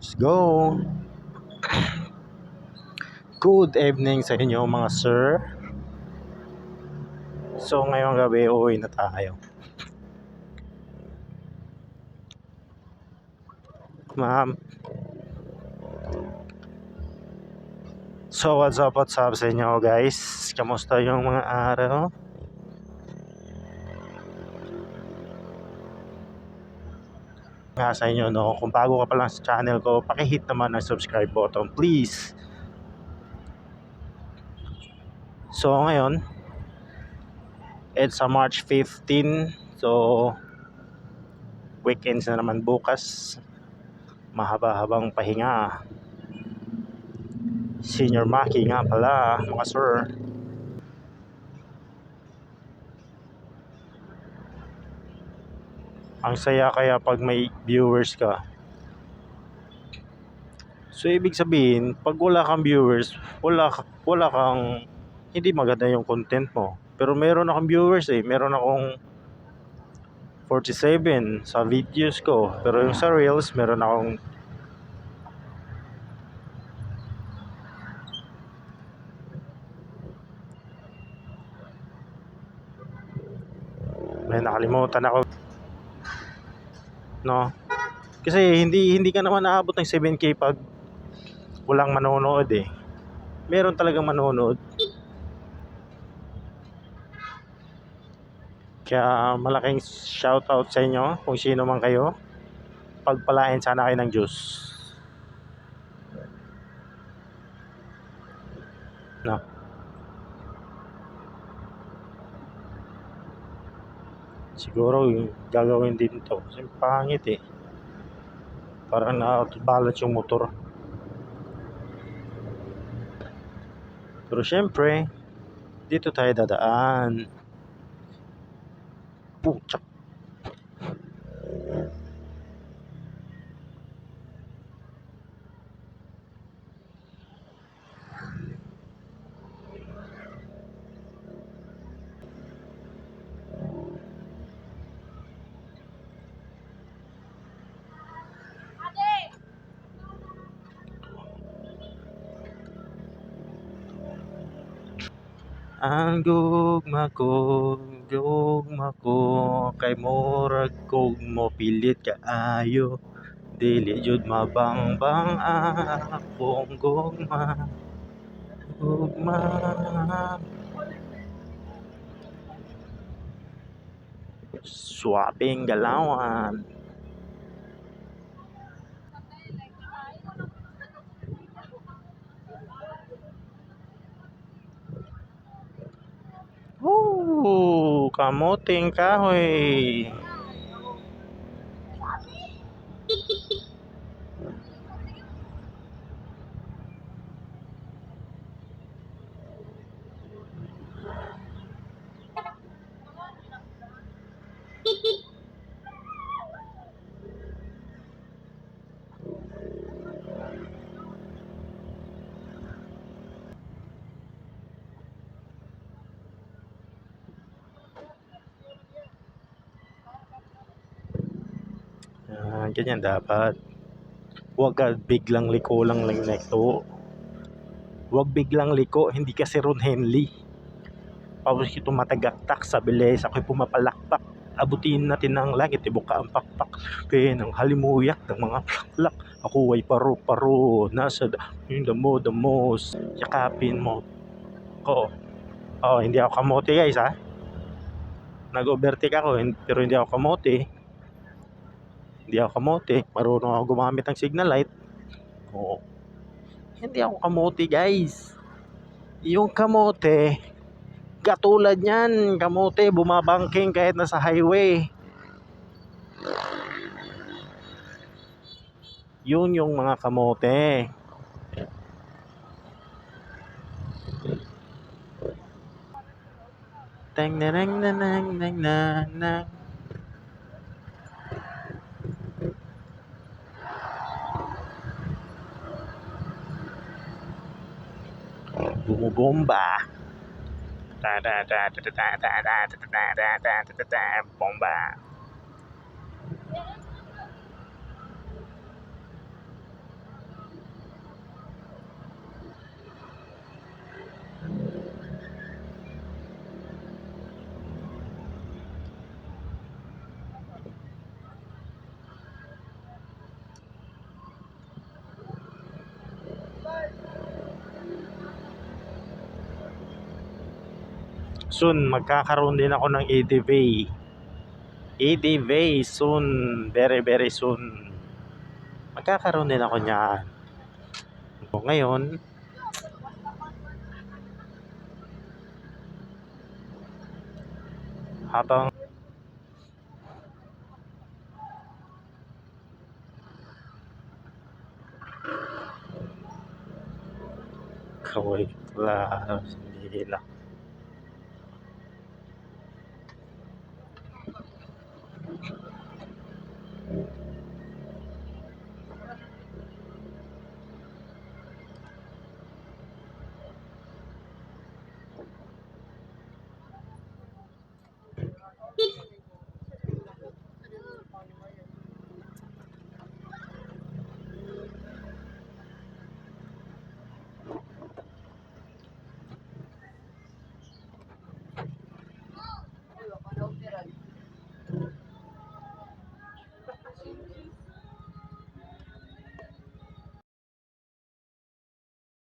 Let's go! Good evening sa inyo mga sir. So ngayong gabi uuwi na tayo. Ma'am. So what's up sa inyo guys? Kamusta yung mga araw? Nga sa inyo no, kung bago ka pa lang sa channel ko, paki-hit naman ang subscribe button please. So ngayon, it's a March 15. So weekends na naman bukas. Mahaba-habang pahinga. Senior Maki nga pala mga sir. Ang saya kaya pag may viewers ka. So ibig sabihin, pag wala kang viewers, wala kang, hindi maganda yung content mo. Pero meron akong viewers meron akong 47 sa videos ko. Pero yung sa Reels, meron akong may nakalimutan ako. No? Kasi hindi ka naman naabot ng 7K pag walang manonood Meron talagang manonood. Kaya malaking shoutout sa inyo kung sino man kayo. Pagpalain sana kayo ng Diyos. No. Siguro gagawin din to. Kasi pangit Parang na-balance yung motor. Pero syempre, dito tayo dadaan. Puchak. Ang gugma ko kay murag kog mo pilit kaayo. Dili jud mabangbang akong gugma. Swabing galawan. Kamuting kahoy. Ganyan dapat. Huwag ka biglang liko lang ito. Huwag biglang liko, hindi kasi Ron Henley. Tapos ito matagaktak sa bilis, ako'y pumapalakpak. Abutin natin ang langit, ibuka ang pakpak. Kaya ng halimuyak ng mga plaklak. Ako ay paro-paro, nasa yung damo, yakapin mo. Hindi ako kamote guys Nag-overtake ako, pero hindi ako kamote. Marunong ako gumamit ng signal light. Hindi ako kamote guys. Yung kamote, katulad niyan, kamote bumabangking kahit nasa highway. Yun yung mga kamote. Tang na nang na nang nang nang. Bumubomba. Bomba. Soon magkakaroon din ako ng EDV. EDV soon, very very soon. Magkakaroon din ako niyan. So, ngayon, habang kaway class nila